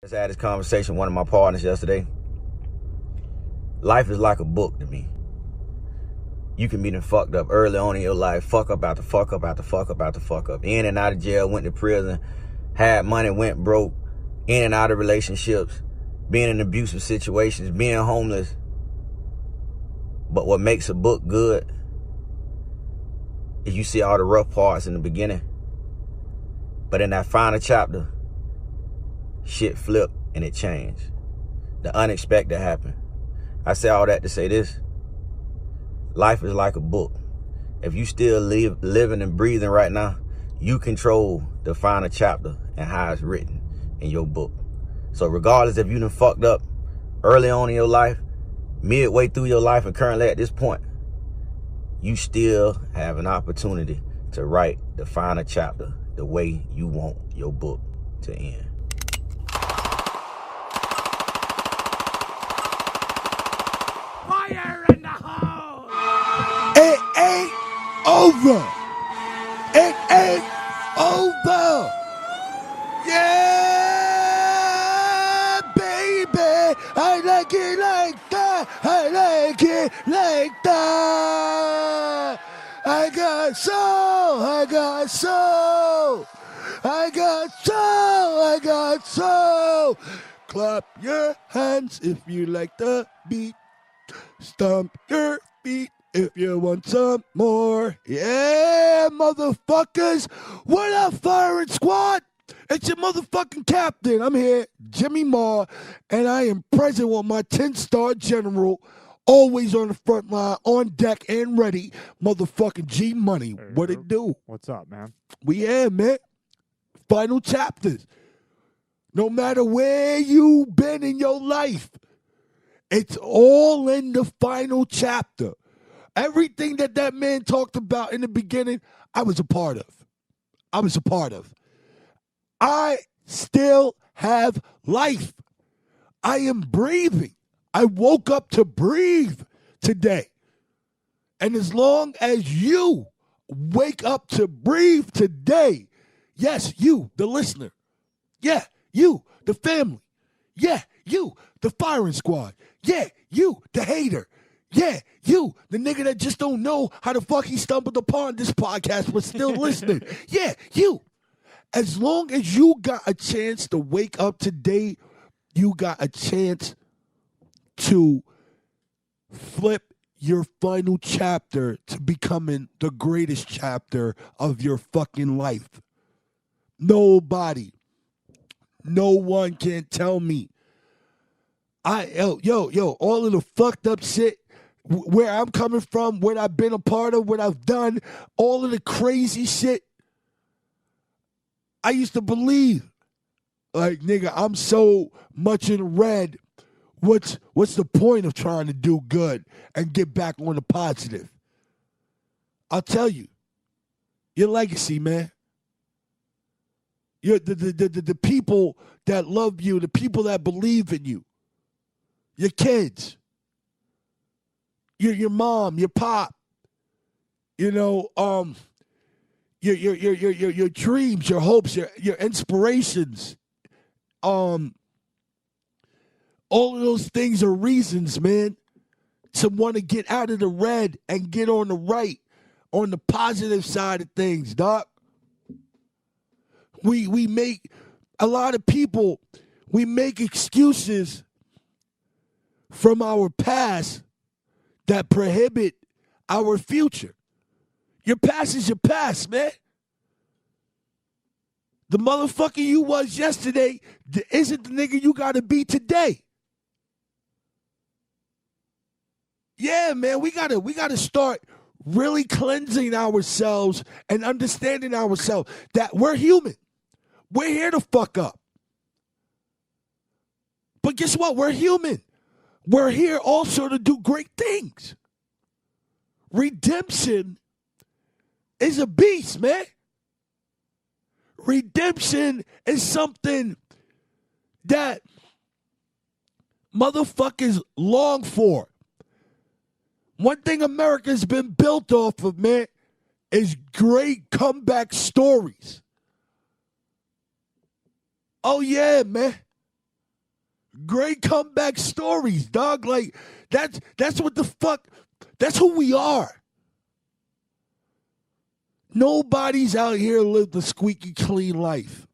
Just had this conversation with one of my partners yesterday. Life is like a book to me. You can be done fucked up early on in your life, fuck up after fuck up after fuck up after fuck up. In and out of jail, went to prison, had money, went broke, in and out of relationships, being in abusive situations, being homeless. But what makes a book good is you see all the rough parts in the beginning. But in that final chapter, shit flipped and it changed. The unexpected happened. I say all that to say this. Life is like a book. If you still living and breathing right now, you control the final chapter and how it's written in your book. So regardless if you done fucked up early on in your life, midway through your life, and currently at this point, you still have an opportunity to write the final chapter the way you want your book to end. Fire in the hole! It ain't over. It ain't over. Yeah, baby. I like it like that. I like it like that. I got soul. I got soul. I got soul. I got soul. Clap your hands if you like the beat. Stomp your feet if you want some more. Yeah, motherfuckers. What up, firing squad? It's your motherfucking captain. I'm here, Jimmy Marr, and I am present with my 10-star general, always on the front line, on deck and ready, motherfucking G Money. Hey, What it do? What's up, man? We here, man. Final chapters. No matter where you been in your life, it's all in the final chapter. Everything that man talked about in the beginning, I was a part of. I still have life. I am breathing. I woke up to breathe today. And as long as you wake up to breathe today, yes, you, the listener. Yeah, you, the family. Yeah, you, the firing squad. Yeah, you, the hater. Yeah, you, the nigga that just don't know how the fuck he stumbled upon this podcast but still listening. Yeah, you. As long as you got a chance to wake up today, you got a chance to flip your final chapter to becoming the greatest chapter of your fucking life. Nobody, no one can tell me. All of the fucked up shit, where I'm coming from, what I've been a part of, what I've done, all of the crazy shit, I used to believe, like, nigga, I'm so much in red. What's the point of trying to do good and get back on the positive? I'll tell you, your legacy, man. The people that love you, the people that believe in you, your kids, your mom, your pop, your dreams, your hopes, your inspirations. All of those things are reasons, man, to want to get out of the red and get on the right, on the positive side of things, doc. We make, a lot of people, we make excuses from our past that prohibit our future. Your past is your past, man. The motherfucker you was yesterday isn't the nigga you gotta be today. Yeah, man, we gotta start really cleansing ourselves and understanding ourselves that we're human. We're here to fuck up. But guess what? We're human. We're here also to do great things. Redemption is a beast, man. Redemption is something that motherfuckers long for. One thing America's been built off of, man, is great comeback stories. Oh, yeah, man. Great comeback stories, dog. Like, that's what the fuck, that's who we are. Nobody's out here lived a squeaky clean life.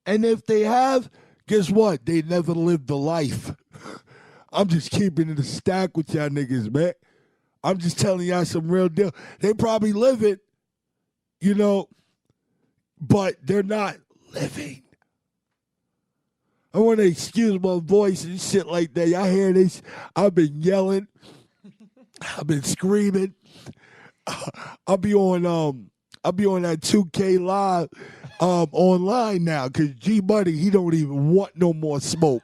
And if they have, guess what? They never lived a life. I'm just keeping it a stack with y'all niggas, man. I'm just telling y'all some real deal. They probably live it, but they're not living. I want to excuse my voice and shit like that. Y'all hear this? I've been yelling. I've been screaming. I'll be on that 2K live online now because G Money, he don't even want no more smoke.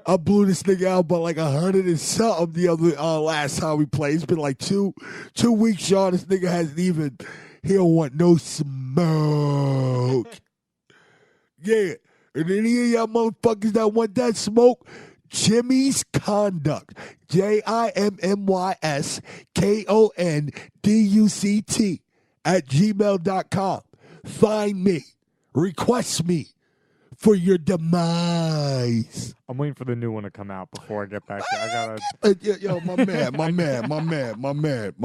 I blew this nigga out by like 100 and something the other last time we played. It's been like two weeks, y'all. This nigga he don't want no smoke. Yeah. And any of y'all motherfuckers that want that smoke, Jimmy's Conduct. JIMMYSKONDUCT @gmail.com. Find me. Request me for your demise. I'm waiting for the new one to come out before I get back there. I gotta. Yo, my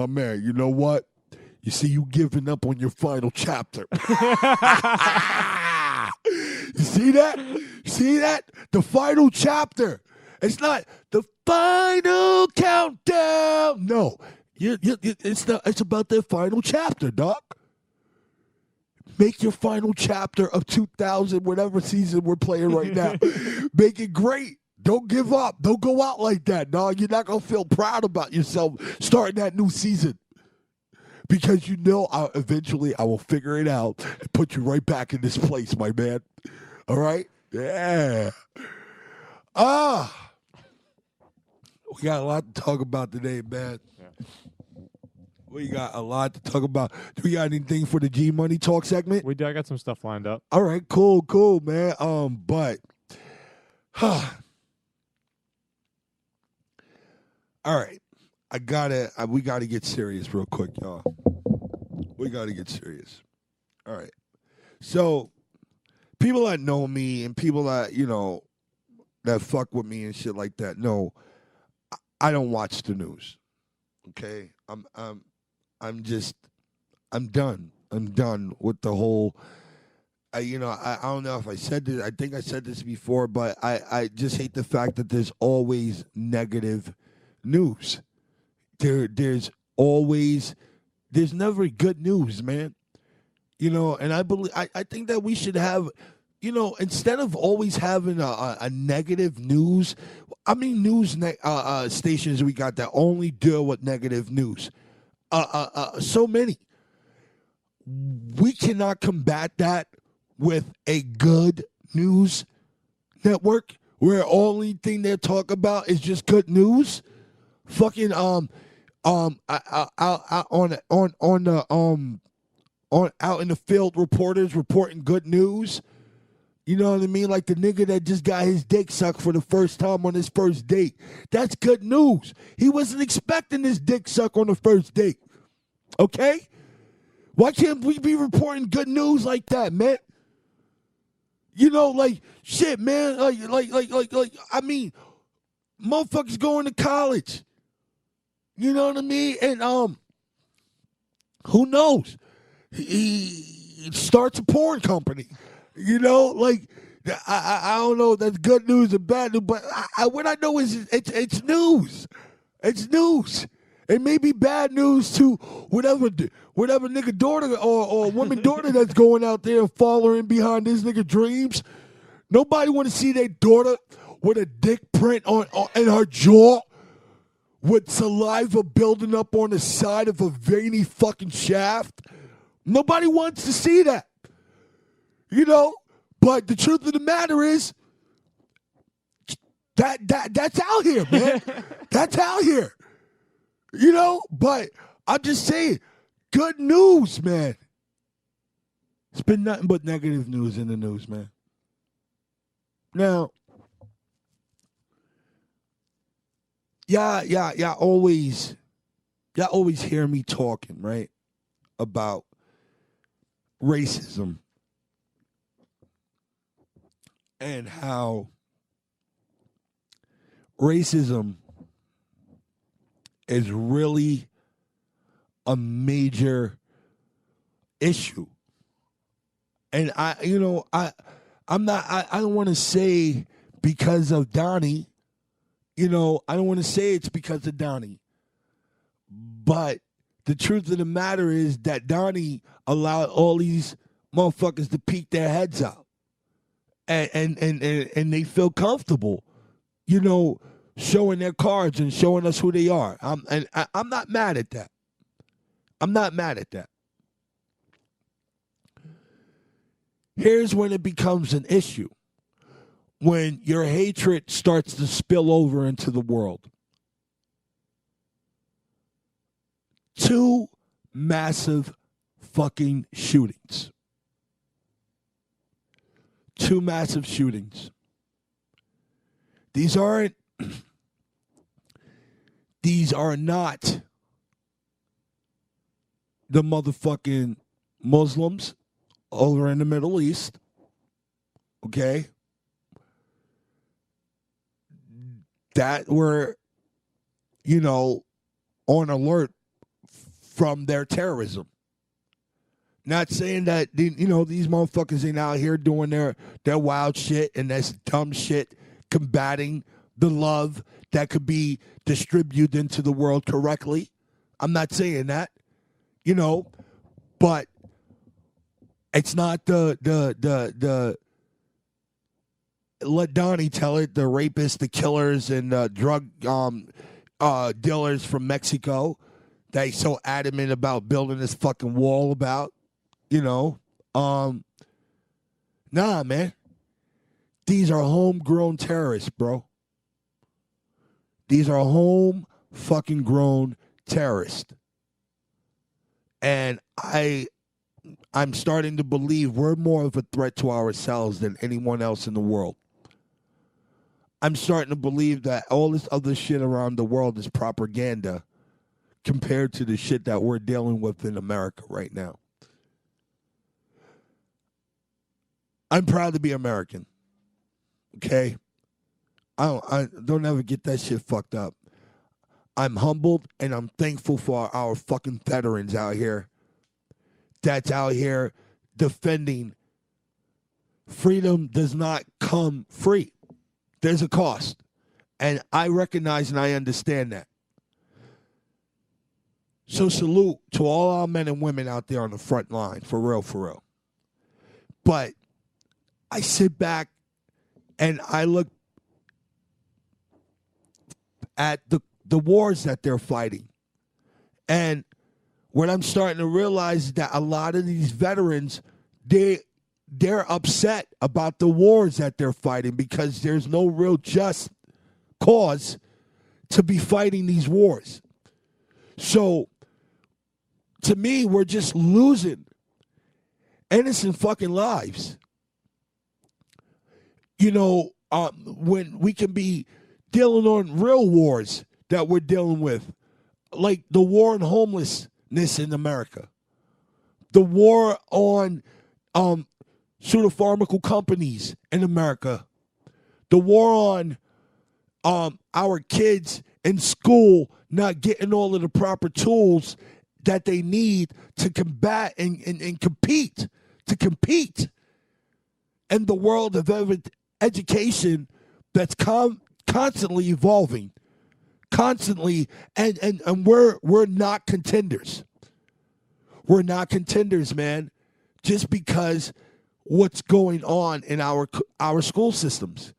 man. You know what? You see, you giving up on your final chapter. You see that? See that? The final chapter. It's not the final countdown. No, it's about that final chapter, dog. Make your final chapter of 2000, whatever season we're playing right now. Make it great. Don't give up. Don't go out like that, dog. You're not going to feel proud about yourself starting that new season. Because eventually I will figure it out and put you right back in this place, my man. All right? Yeah. We got a lot to talk about today, man. Yeah. We got a lot to talk about. Do we got anything for the G Money Talk segment? We do. I got some stuff lined up. All right, cool, man. But all right. We gotta get serious real quick, y'all. We gotta get serious. All right. So people that know me and people that, that fuck with me and shit like that know I don't watch the news. Okay? I'm done. I'm done with the whole I don't know if I said this. I think I said this before, but I just hate the fact that there's always negative news. There's never good news, man. And I think that we should have, instead of always having a negative news, news stations we got that only deal with negative news. So many. We cannot combat that with a good news network where the only thing they talk about is just good news. Fucking out in the field, reporters reporting good news. You know what I mean? Like the nigga that just got his dick sucked for the first time on his first date. That's good news. He wasn't expecting his dick suck on the first date. Okay? Why can't we be reporting good news like that, man? Shit, man. Motherfuckers going to college. You know what I mean? And who knows? He starts a porn company. I don't know if that's good news or bad news, but what I know is it's news. It's news. It may be bad news to whatever nigga daughter or woman daughter that's going out there and following behind this nigga dreams. Nobody want to see their daughter with a dick print on in her jaw with saliva building up on the side of a veiny fucking shaft. Nobody wants to see that. But the truth of the matter is that's out here, man. That's out here. But I'm just saying, good news, man. It's been nothing but negative news in the news, man. Now, y'all always hear me talking, right, about racism and how racism is really a major issue. And I don't want to say because of Donnie, I don't want to say it's because of Donnie. But the truth of the matter is that Donnie allowed all these motherfuckers to peek their heads out. And they feel comfortable, showing their cards and showing us who they are. I'm not mad at that. I'm not mad at that. Here's when it becomes an issue. When your hatred starts to spill over into the world. 2 massive fucking shootings. 2 massive shootings. These are not the motherfucking Muslims over in the Middle East. Okay? That were, on alert from their terrorism. Not saying that, these motherfuckers ain't out here doing their wild shit and that's dumb shit, combating the love that could be distributed into the world correctly. I'm not saying that, but it's not the let Donnie tell it, the rapists, the killers, and drug dealers from Mexico that he's so adamant about building this fucking wall about, Nah, man. These are homegrown terrorists, bro. These are home fucking grown terrorists. And I'm starting to believe we're more of a threat to ourselves than anyone else in the world. I'm starting to believe that all this other shit around the world is propaganda compared to the shit that we're dealing with in America right now. I'm proud to be American. Okay? I don't ever get that shit fucked up. I'm humbled and I'm thankful for our fucking veterans out here that's out here defending. Freedom does not come free. There's a cost. And I recognize and I understand that. So salute to all our men and women out there on the front line, for real, for real. But I sit back and I look at the wars that they're fighting. And what I'm starting to realize is that a lot of these veterans, they're upset about the wars that they're fighting because there's no real just cause to be fighting these wars. So, to me, we're just losing innocent fucking lives. When we can be dealing on real wars that we're dealing with, like the war on homelessness in America, the war on pseudopharmaceutical companies in America, the war on our kids in school not getting all of the proper tools that they need to combat and compete, in the world of education that's constantly evolving, and we're not contenders. We're not contenders, man, just because what's going on in our school systems.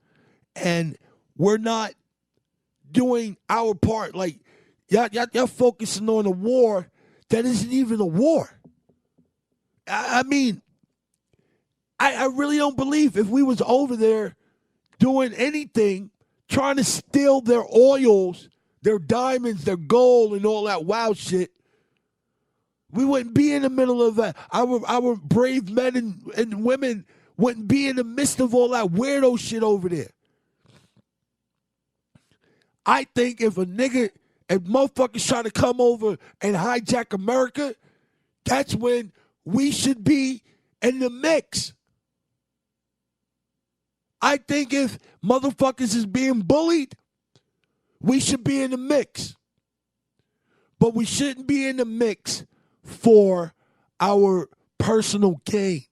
And we're not doing our part. Like, y'all focusing on a war that isn't even a war. I mean, I really don't believe if we was over there doing anything, trying to steal their oils, their diamonds, their gold, and all that wild shit, we wouldn't be in the middle of that. Our brave men and women wouldn't be in the midst of all that weirdo shit over there. I think if motherfuckers try to come over and hijack America, that's when we should be in the mix. I think if motherfuckers is being bullied We should be in the mix. But we shouldn't be in the mix for our personal gain.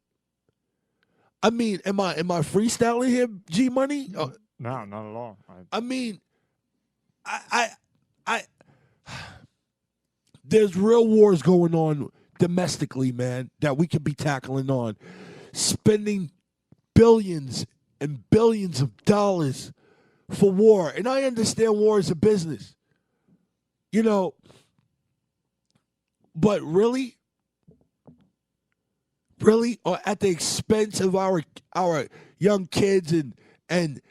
I mean, am I freestyling here, G Money? No, not at all. I mean, I there's real wars going on domestically, man, that we could be tackling on. Spending billions and billions of dollars for war. And I understand war is a business. You know, but really, or at the expense of our young kids and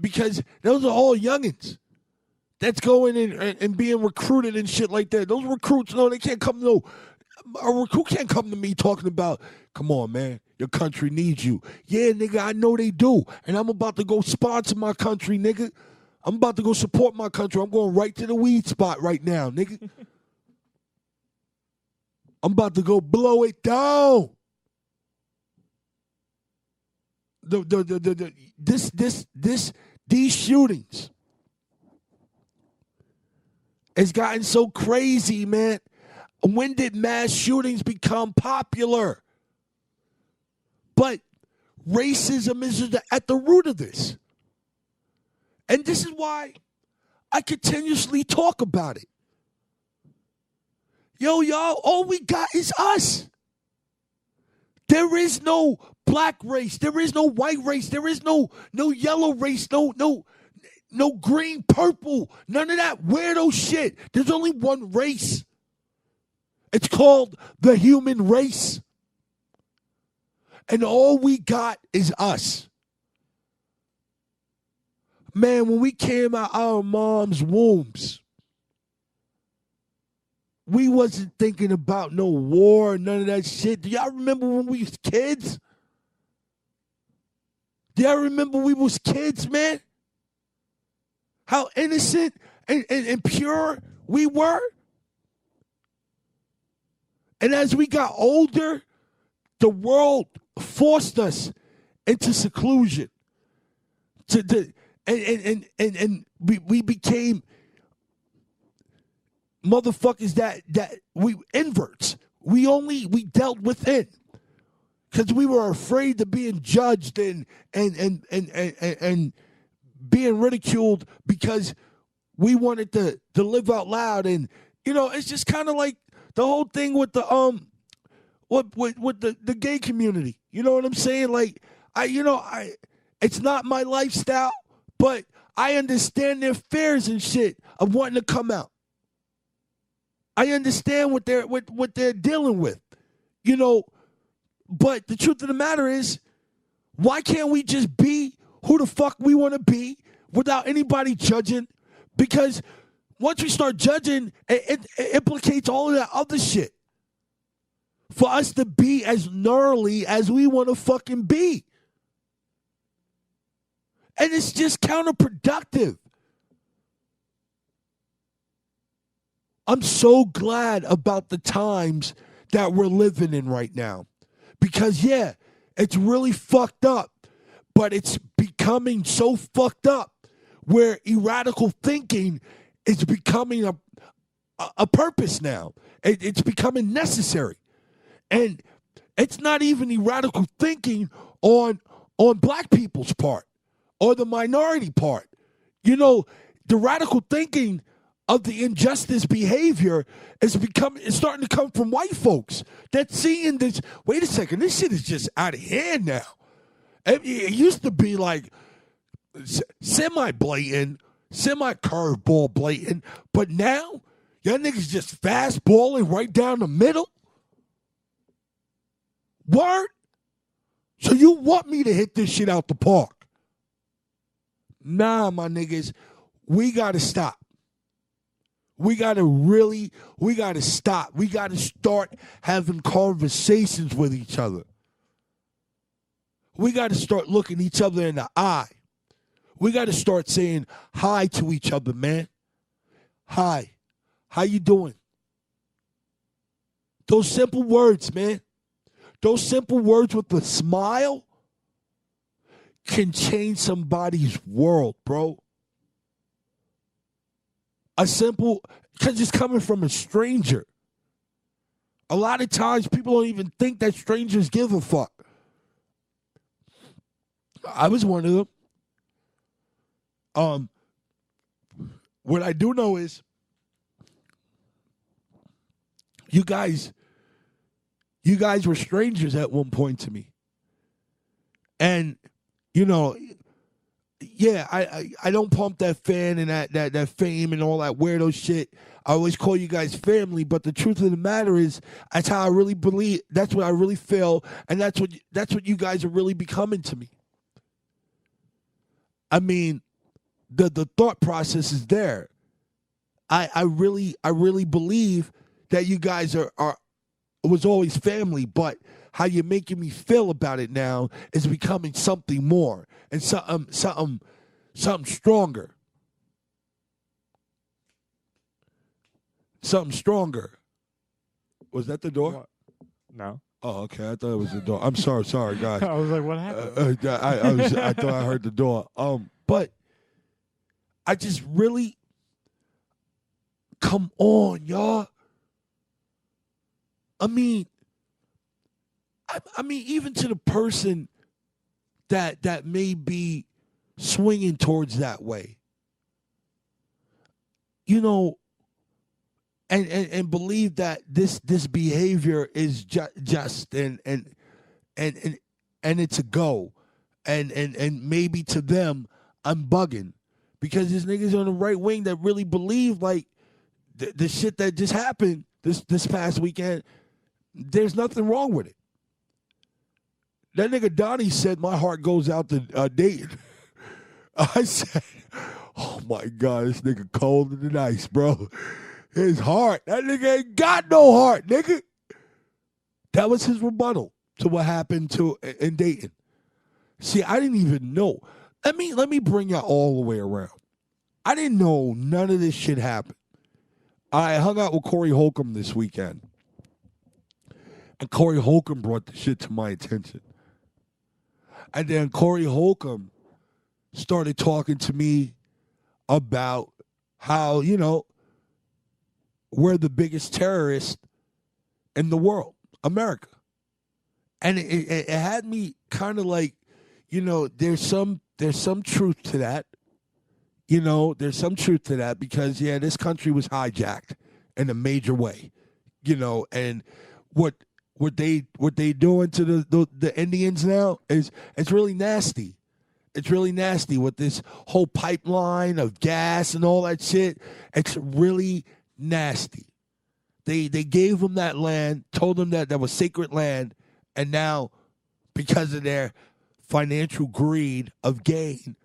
because those are all youngins that's going in and being recruited and shit like that. Those recruits, no, they can't come. No, a recruit can't come to me talking about, come on, man, your country needs you. Yeah, nigga, I know they do, and I'm about to go sponsor my country, nigga. I'm about to go support my country. I'm going right to the weed spot right now, nigga. I'm about to go blow it down. These shootings has gotten so crazy, man. When did mass shootings become popular? But racism is at the root of this. And this is why I continuously talk about it. Yo, y'all, all we got is us. There is no black race. There is no white race. There is no yellow race. No green, purple. None of that weirdo shit. There's only one race. It's called the human race. And all we got is us. Man, when we came out our mom's wombs, we wasn't thinking about no war, none of that shit. Do y'all remember when we was kids? Do y'all remember we was kids, man? How innocent and pure we were? And as we got older, the world forced us into seclusion. And we became motherfuckers that we inverts. We dealt within because we were afraid of being judged and being ridiculed because we wanted to live out loud. And you know, it's just kind of like the whole thing with the with the gay community. You know what I'm saying? Like it's not my lifestyle, but I understand their fears and shit of wanting to come out. I understand what they're dealing with, you know. But the truth of the matter is, why can't we just be who the fuck we want to be without anybody judging? Because once we start judging, it implicates all of that other shit. For us to be as gnarly as we want to fucking be. And it's just counterproductive. I'm so glad about the times that we're living in right now. Because, yeah, it's really fucked up. But it's becoming so fucked up where radical thinking is becoming a purpose now. It's becoming necessary. And it's not even radical thinking on black people's part or the minority part. You know, the radical thinking of the injustice behavior is starting to come from white folks that's seeing this. Wait a second, this shit is just out of hand now. It used to be like semi-blatant, semi-curveball blatant, but now y'all niggas just fastballing right down the middle. Word? So you want me to hit this shit out the park? Nah, my niggas, we gotta stop. We got to stop. We got to start having conversations with each other. We got to start looking each other in the eye. We got to start saying hi to each other, man. Hi. How you doing? Those simple words, man. Those simple words with a smile can change somebody's world, bro. because it's coming from a stranger. A lot of times people don't even think that strangers give a fuck. I was one of them. What I do know is you guys were strangers at one point to me. And, yeah, I don't pump that fan and that fame and all that weirdo shit. I always call you guys family, but the truth of the matter is that's how I really believe. That's what I really feel, and that's what you guys are really becoming to me. I mean, the thought process is there. I really believe that you guys was always family, but how you're making me feel about it now is becoming something more and something stronger. Something stronger. Was that the door? What? No. Oh, okay. I thought it was the door. I'm sorry, guys. I was like, what happened? I thought I heard the door. But I just really, come on, y'all. I mean, even to the person that may be swinging towards that way, and believe that this behavior is just and it's a go, and maybe to them I'm bugging because there's niggas on the right wing that really believe like the shit that just happened this past weekend. There's nothing wrong with it. That nigga Donnie said my heart goes out to Dayton. I said, oh my God, this nigga colder than ice, bro. His heart. That nigga ain't got no heart, nigga. That was his rebuttal to what happened in Dayton. See, I didn't even know. Let me bring y'all all the way around. I didn't know none of this shit happened. I hung out with Corey Holcomb this weekend. And Corey Holcomb brought the shit to my attention. And then Corey Holcomb started talking to me about how, we're the biggest terrorist in the world, America. And it had me kind of like, there's some truth to that. There's some truth to that because, yeah, this country was hijacked in a major way, and what they doing to the Indians now is it's really nasty. It's really nasty with this whole pipeline of gas and all that shit. It's really nasty. They gave them that land, told them that was sacred land, and now because of their financial greed of gain,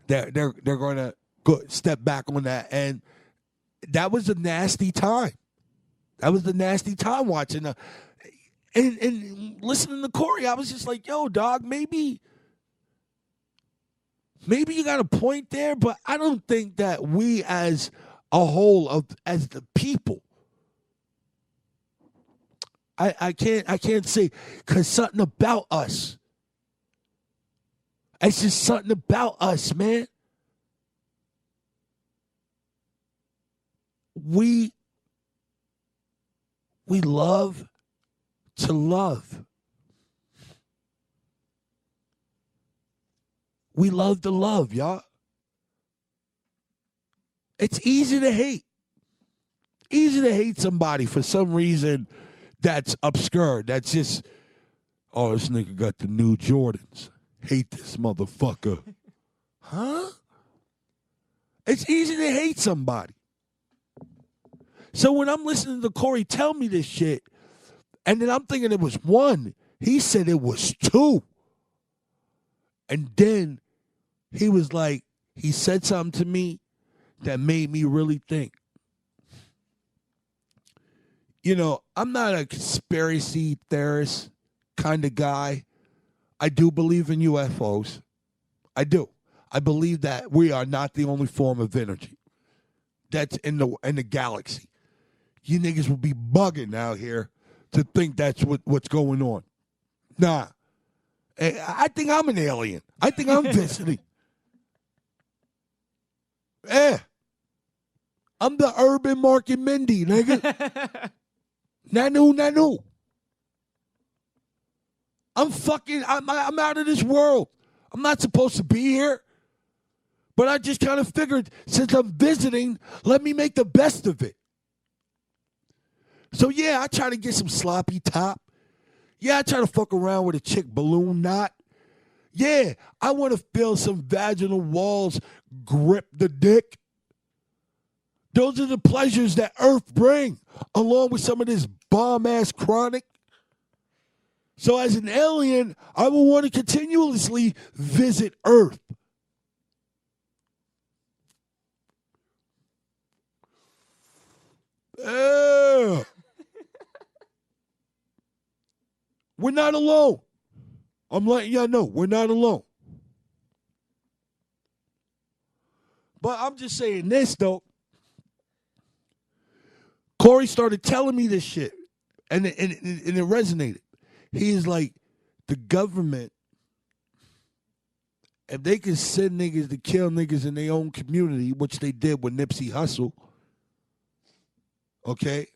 they're going to step back on that. And that was a nasty time. That was the nasty time watching and listening to Corey. I was just like, yo, dog, maybe you got a point there, but I don't think that we as a whole as the people, I can't say, because something about us. It's just something about us, man. We love to love. We love to love, y'all. It's easy to hate. Easy to hate somebody for some reason that's obscure. That's just, oh, this nigga got the new Jordans. Hate this motherfucker. Huh? It's easy to hate somebody. So when I'm listening to Corey tell me this shit, and then I'm thinking it was one, he said it was two. And then he was like, he said something to me that made me really think. I'm not a conspiracy theorist kind of guy. I do believe in UFOs. I do. I believe that we are not the only form of energy that's in the galaxy. You niggas will be bugging out here to think that's what's going on. Nah. I think I'm an alien. I think I'm visiting. I'm the urban Mark and Mindy, nigga. Nanu. I'm out of this world. I'm not supposed to be here. But I just kind of figured, since I'm visiting, let me make the best of it. So, yeah, I try to get some sloppy top. Yeah, I try to fuck around with a chick balloon knot. Yeah, I want to feel some vaginal walls grip the dick. Those are the pleasures that Earth bring, along with some of this bomb-ass chronic. So as an alien, I will want to continuously visit Earth. We're not alone. I'm letting y'all know, we're not alone. But I'm just saying this, though. Corey started telling me this shit, and it resonated. He's like, the government, if they can send niggas to kill niggas in their own community, which they did with Nipsey Hussle, okay,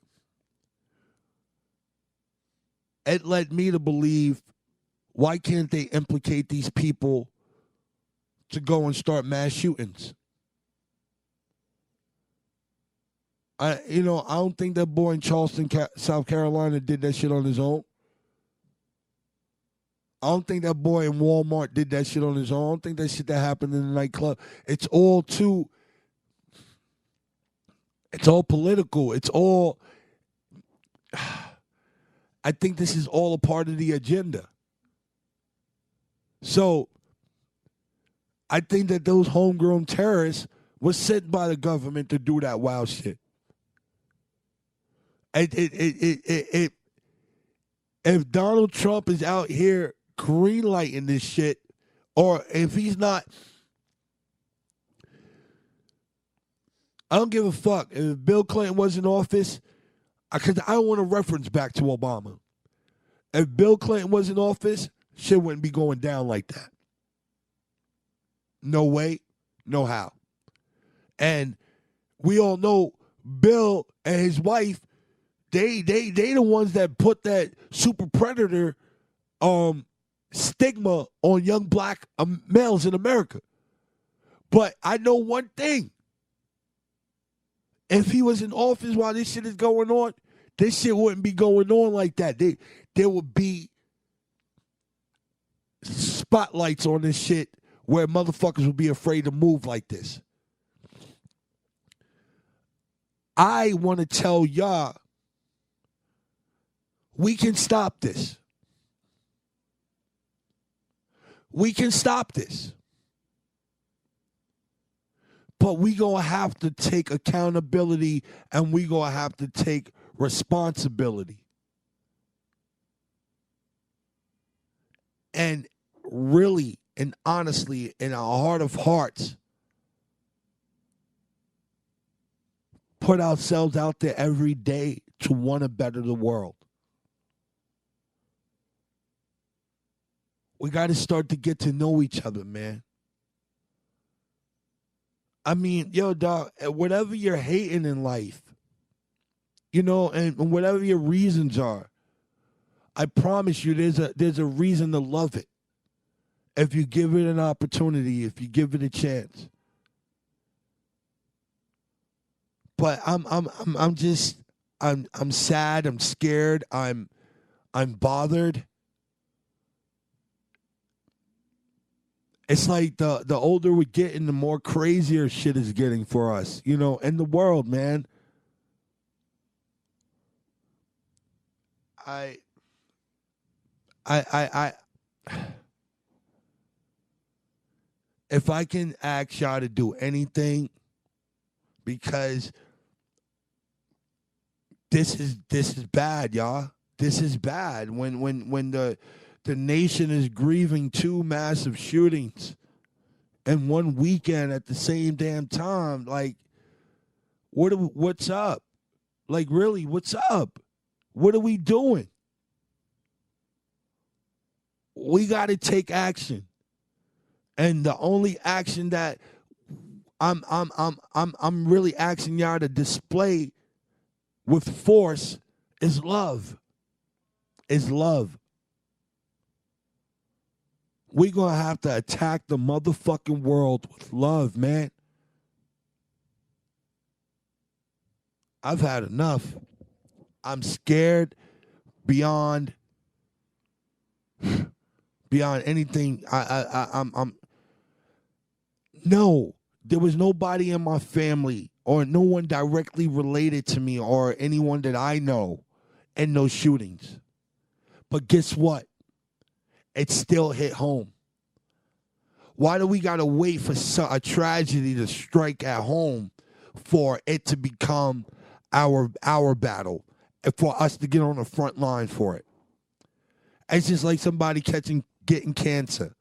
it led me to believe, why can't they implicate these people to go and start mass shootings? I don't think that boy in Charleston, South Carolina did that shit on his own. I don't think that boy in Walmart did that shit on his own. I don't think that shit that happened in the nightclub. It's all political. It's all, I think this is all a part of the agenda. So, I think that those homegrown terrorists were sent by the government to do that wild shit. If Donald Trump is out here greenlighting this shit, or if he's not, I don't give a fuck. If Bill Clinton was in office, because I don't want to reference back to Obama. If Bill Clinton was in office, shit wouldn't be going down like that. No way, no how. And we all know Bill and his wife, they the ones that put that super predator stigma on young black males in America. But I know one thing. If he was in office while this shit is going on, this shit wouldn't be going on like that. There would be spotlights on this shit where motherfuckers would be afraid to move like this. I want to tell y'all, we can stop this. We can stop this. But we going to have to take accountability, and we going to have to take responsibility. And really and honestly, in our heart of hearts, put ourselves out there every day to want to better the world. We got to start to get to know each other, man. I mean, yo, dog, whatever you're hating in life, and whatever your reasons are, I promise you there's a reason to love it. If you give it an opportunity, if you give it a chance. But I'm sad, I'm scared, I'm bothered. It's like the older we're getting, the more crazier shit is getting for us, in the world, man. If I can ask y'all to do anything, because this is bad, y'all. This is bad. When the nation is grieving two massive shootings in one weekend at the same damn time, like, what's up? Like, really, what's up? What are we doing? We got to take action. And the only action that I'm really asking y'all to display with force is love. Is love. We're going to have to attack the motherfucking world with love, man. I've had enough. I'm scared beyond anything. I'm no. There was nobody in my family or no one directly related to me or anyone that I know in those shootings. But guess what? It still hit home. Why do we got to wait for a tragedy to strike at home for it to become our battle and for us to get on the front line for it? It's just like somebody getting cancer.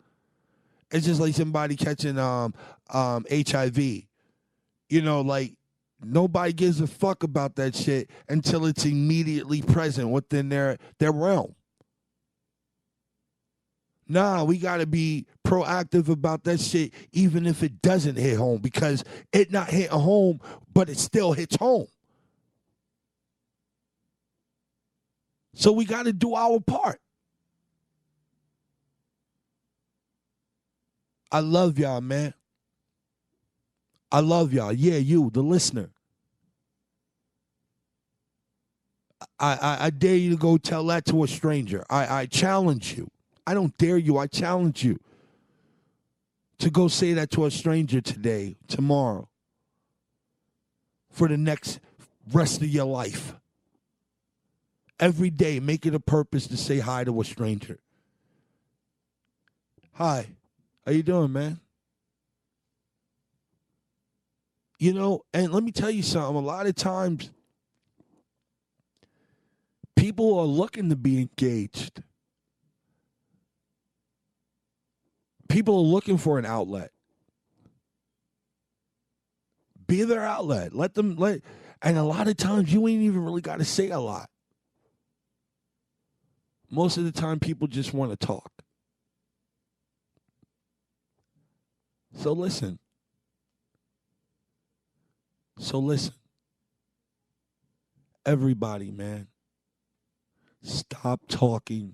It's just like somebody catching HIV. You know, like nobody gives a fuck about that shit until it's immediately present within their realm. Nah, we got to be proactive about that shit even if it doesn't hit home, because it not hitting home, but it still hits home. So we got to do our part. I love y'all, man. I love y'all. Yeah, you, the listener. I dare you to go tell that to a stranger. I challenge you. I don't dare you. I challenge you to go say that to a stranger today, tomorrow, for the next rest of your life. Every day, make it a purpose to say hi to a stranger. Hi. How you doing, man? You know, and let me tell you something. A lot of times, people are looking to be engaged. People are looking for an outlet. Be their outlet. And a lot of times, you ain't even really got to say a lot. Most of the time, people just want to talk. So listen. Everybody, man. Stop talking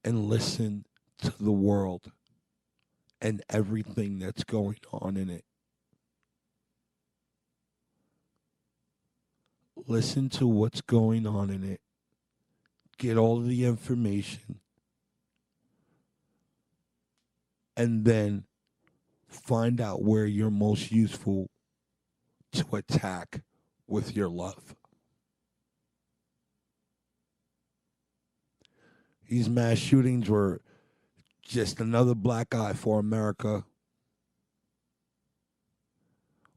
and listen to the world and everything that's going on in it. Listen to what's going on in it. Get all of the information. And then find out where you're most useful to attack with your love. These mass shootings were just another black eye for America.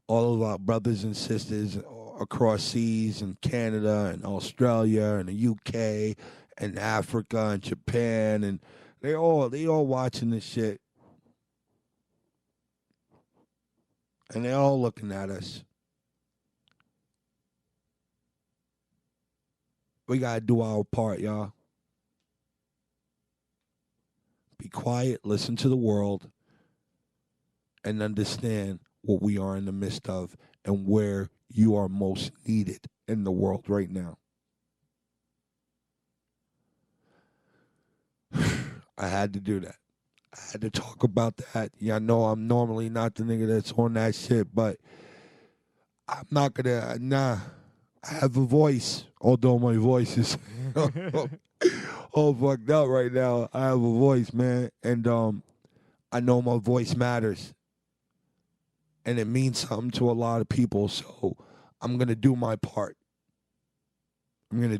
All of our brothers and sisters across seas in Canada and Australia and the UK and Africa and Japan, and they all watching this shit. And they're all looking at us. We got to do our part, y'all. Be quiet, listen to the world, and understand what we are in the midst of and where you are most needed in the world right now. I had to do that. I had to talk about that. Yeah, I know I'm normally not the nigga that's on that shit, but I'm not gonna, I have a voice, although my voice is all fucked up right now. I have a voice, man, and I know my voice matters, and it means something to a lot of people, so I'm gonna do my part. And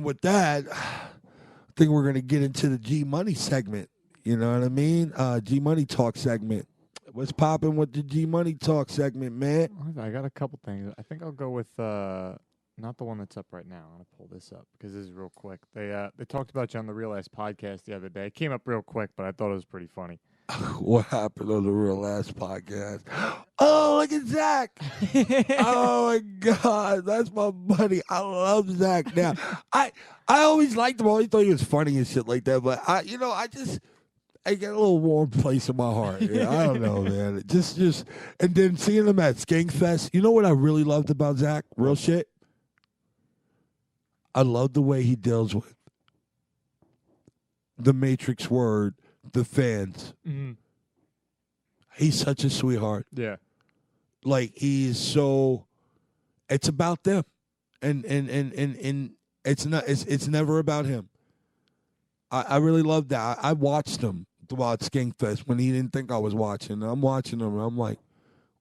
with that, I think we're going to get into the G Money segment. You know what I mean? G Money Talk segment. What's popping with the G Money Talk segment, man? I got a couple things. I think I'll go with not the one that's up right now. I'm going to pull this up because this is real quick. They talked about you on the Real Ass podcast the other day. It came up real quick, but I thought it was pretty funny. What happened on the Real Ass podcast? Oh, look at Zach. Oh, my God. That's my buddy. I love Zach now. I always liked him. I always thought he was funny and shit like that. But, I get a little warm place in my heart. Yeah, I don't know, man. Just, and then seeing him at Skankfest. You know what I really loved about Zach? Real shit. I love the way he deals with the Matrix word, the fans. Mm-hmm. He's such a sweetheart. Yeah. Like he's so. It's about them, and it's not. It's never about him. I really love that. I watched him throughout Skankfest when he didn't think I was watching. I'm watching him, and I'm like,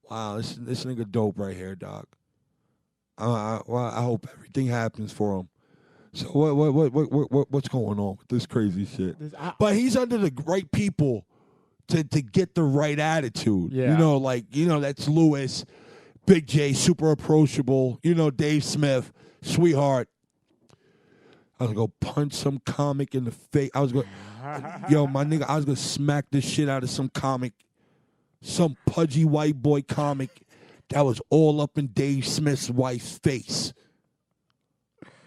wow, this nigga dope right here, dog. I hope everything happens for him. So what's going on with this crazy shit? But he's under the right people to get the right attitude. Yeah. You know, like, you know, that's Lewis, Big J, super approachable. You know, Dave Smith, sweetheart. I was going to punch some comic in the face. I was going yo, my nigga, I was going to smack the shit out of some comic, some pudgy white boy comic that was all up in Dave Smith's wife's face.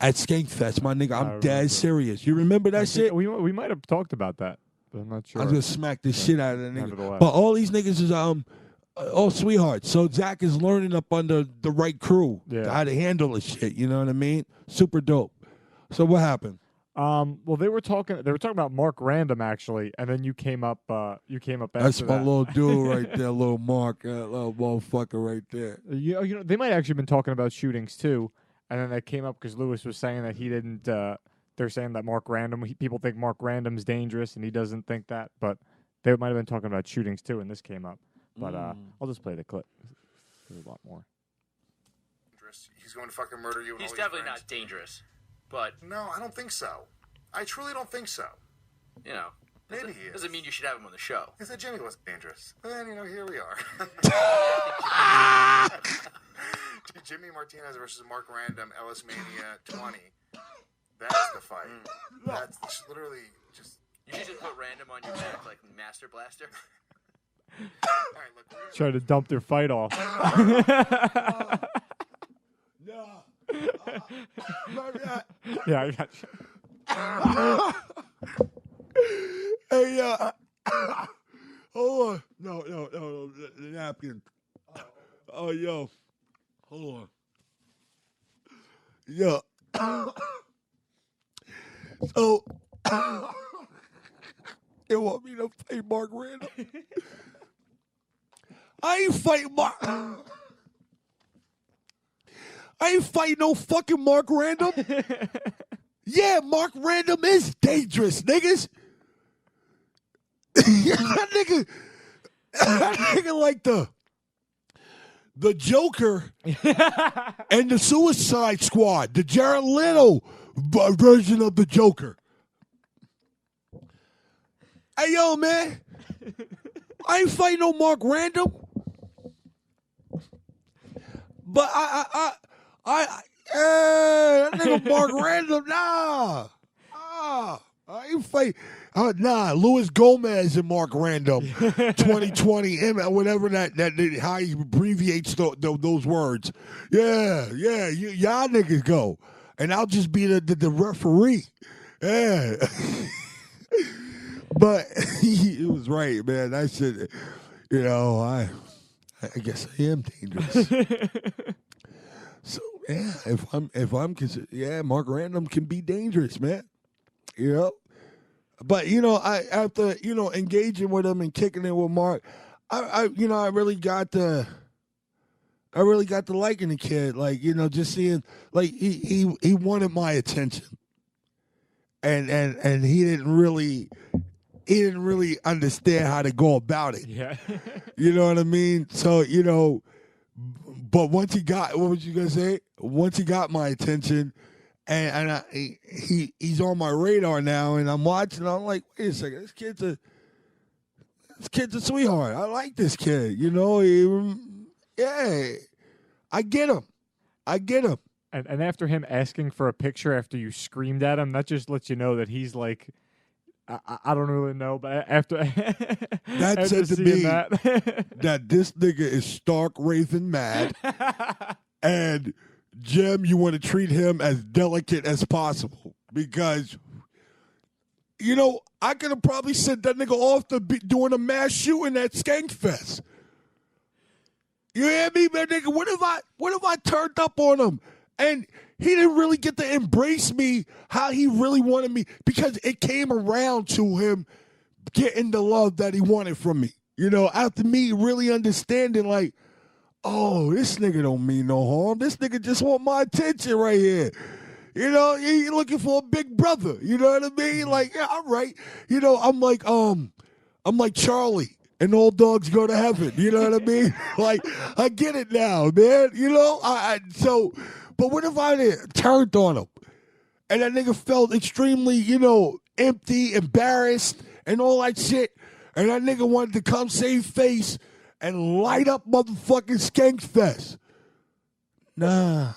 At Skankfest, my nigga, I'm dead serious. You remember that shit? We might have talked about that, but I'm not sure. I was gonna smack the shit out of that nigga. But all these niggas is all sweethearts. So Zach is learning up under the right crew how to handle the shit. You know what I mean? Super dope. So what happened? Well, they were talking about Mark Random actually, and then you came up. After That's my that. little dude right there, little Mark, little motherfucker right there. You know, they might actually been talking about shootings too. And then that came up because Lewis was saying that he didn't. They're saying that Mark Random. People think Mark Random's dangerous, and he doesn't think that. But they might have been talking about shootings too, and this came up. But I'll just play the clip. There's a lot more. He's going to fucking murder you. And he's all definitely your not dangerous. But no, I don't think so. I truly don't think so. You know, maybe he is. Doesn't mean you should have him on the show. He said Jimmy wasn't dangerous. But then, you know, here we are. Jimmy Martinez versus Mark Random, Ellis Mania 20. That's the fight. That's literally just. You should just put Random on your back like Master Blaster. All right, look. Try to dump their fight off. No. Yeah, I got you. Hey, hold on. No, the napkin. Oh, yo. Hold on. Yo. So, you want me to fight Mark Random? I ain't fighting Mark. I ain't fighting no fucking Mark Random. Yeah, Mark Random is dangerous, niggas. that nigga like the Joker and the Suicide Squad, the Jared Leto version of the Joker. Hey, yo, man. I ain't fighting no Mark Random. But that nigga Mark Random, nah. I ain't fight. Luis Gomez and Mark Random, 2020, whatever that how he abbreviates those words. Yeah, y'all niggas go, and I'll just be the referee. Yeah, but he was right, man. That shit, you know, I guess I am dangerous. So yeah, if I'm considered, yeah, Mark Random can be dangerous, man. You know, but you know, after engaging with him and kicking it with Mark, I really got the liking the kid. Like, you know, just seeing like he wanted my attention, and he didn't really understand how to go about it. Yeah, you know what I mean. So you know, but once he got, what was you gonna say? Once he got my attention. And he's on my radar now, and I'm watching. I'm like, wait a second, this kid's a sweetheart. I like this kid. You know, yeah, I get him. And after him asking for a picture after you screamed at him, that just lets you know that he's like, I don't really know, but after that said to me that this nigga is stark raving mad, and Jim, you want to treat him as delicate as possible because you know, I could have probably sent that nigga off to be doing a mass shooting at Skankfest. You hear me, man, nigga? What if I turned up on him and he didn't really get to embrace me how he really wanted me, because it came around to him getting the love that he wanted from me. You know, after me really understanding, like, oh, this nigga don't mean no harm. This nigga just want my attention right here. You know, he looking for a big brother. You know what I mean? Like, yeah, all right. You know, I'm like Charlie and all dogs go to heaven. You know what I mean? Like, I get it now, man. You know, but what if I turned on him and that nigga felt extremely, you know, empty, embarrassed, and all that shit, and that nigga wanted to come save face and light up motherfucking Skankfest? Nah.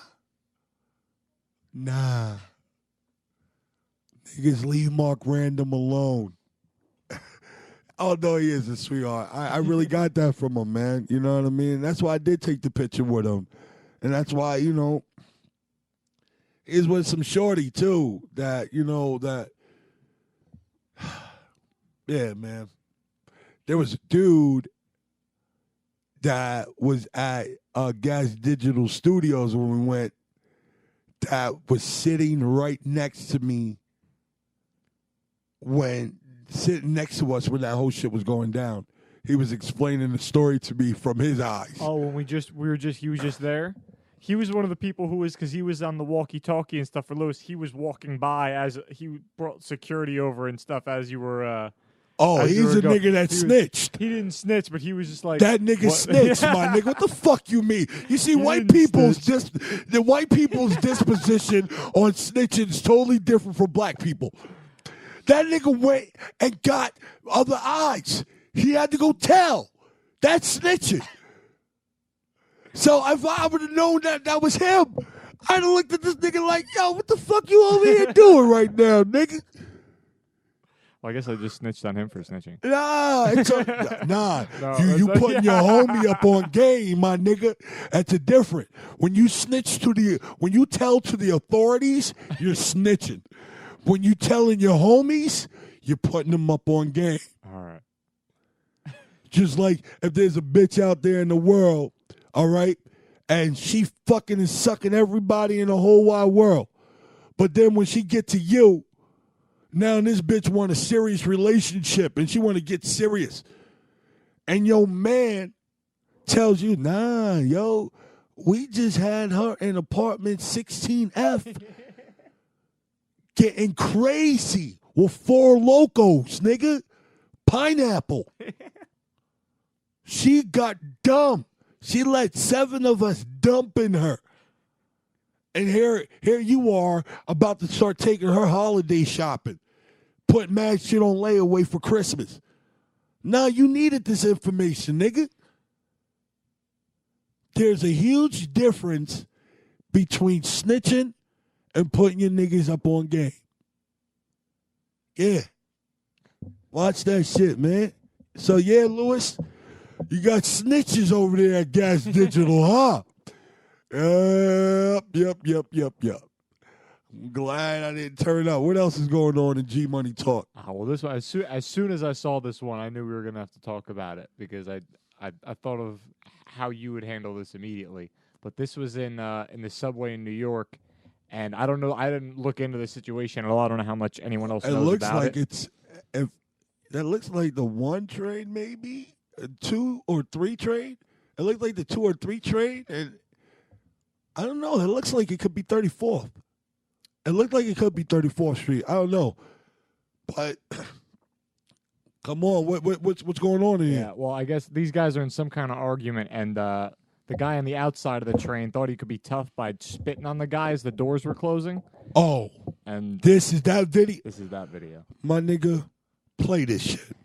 Niggas leave Mark Random alone. Oh, no, he is a sweetheart. I really got that from him, man. You know what I mean? That's why I did take the picture with him. And that's why, you know, he's with some shorty, too, that, you know, that, yeah, man. There was a dude that was at Gas Digital Studios when we went, that was sitting right next to me sitting next to us when that whole shit was going down. He was explaining the story to me from his eyes. Oh, when he was just there? He was one of the people who was, because he was on the walkie-talkie and stuff for Lewis. He was walking by as he brought security over and stuff as you were. He's a nigga that snitched. He didn't snitch, but he was just like, that nigga snitched, my nigga. What the fuck you mean? You see, white people's disposition on snitching is totally different from black people. That nigga went and got other eyes. He had to go tell. That's snitching. So if I would have known that was him, I'd have looked at this nigga like, yo, what the fuck you over here doing right now, nigga? Well, I guess I just snitched on him for snitching. Nah. You putting your homie up on game, my nigga. That's a different. When you when you tell to the authorities, you're snitching. When you telling your homies, you're putting them up on game. All right. Just like if there's a bitch out there in the world, all right, and she fucking and sucking everybody in the whole wide world, but then when she get to you, now this bitch want a serious relationship and she want to get serious, and your man tells you, nah, yo, we just had her in apartment 16F getting crazy with 4 locos, nigga. Pineapple. She got dumb. She let 7 of us dump in her. And here you are about to start taking her holiday shopping, putting mad shit on layaway for Christmas. Now you needed this information, nigga. There's a huge difference between snitching and putting your niggas up on game. Yeah. Watch that shit, man. So, yeah, Lewis, you got snitches over there at Gas Digital, huh? Yep. I'm glad I didn't turn up. What else is going on in G Money Talk? Well, this one, as soon as I saw this one, I knew we were going to have to talk about it because I thought of how you would handle this immediately. But this was in the subway in New York, and I don't know. I didn't look into the situation at all. I don't know how much anyone else knows about it. Looks like that looks like the 1 train, maybe 2 or 3 train. It looks like the 2 or 3 train, and I don't know. It looks like it could be 34th. It looked like it could be 34th Street. I don't know, but come on, what's going on in here? Yeah, well, I guess these guys are in some kind of argument, and the guy on the outside of the train thought he could be tough by spitting on the guy as the doors were closing. Oh, and this is that video. This is that video. My nigga, play this shit.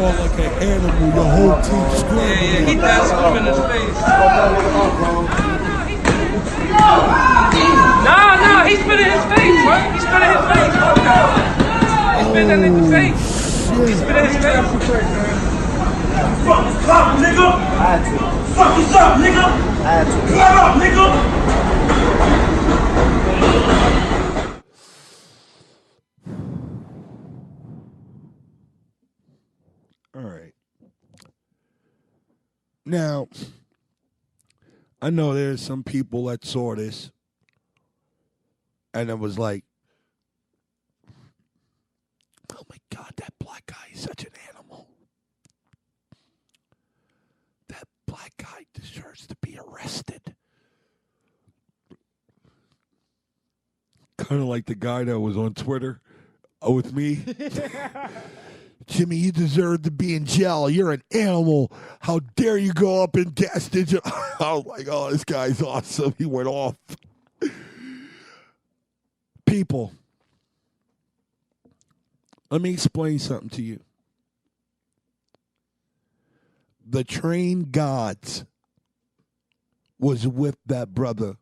Like an animal, your whole team screaming. Yeah, he threw him in his face. No, he's spitting his face, bro. He's spitting his face. He's spitting in his face. He's spitting his face. Fuck is up, nigga? Fuck is up, nigga? Shut up, nigga? All right. Now, I know there's some people that saw this and it was like, oh my God, that black guy is such an animal. That black guy deserves to be arrested. Kind of like the guy that was on Twitter with me. Jimmy, you deserve to be in jail. You're an animal. How dare you go up and gas station? I was like, oh, this guy's awesome. He went off. People, let me explain something to you. The train gods was with that brother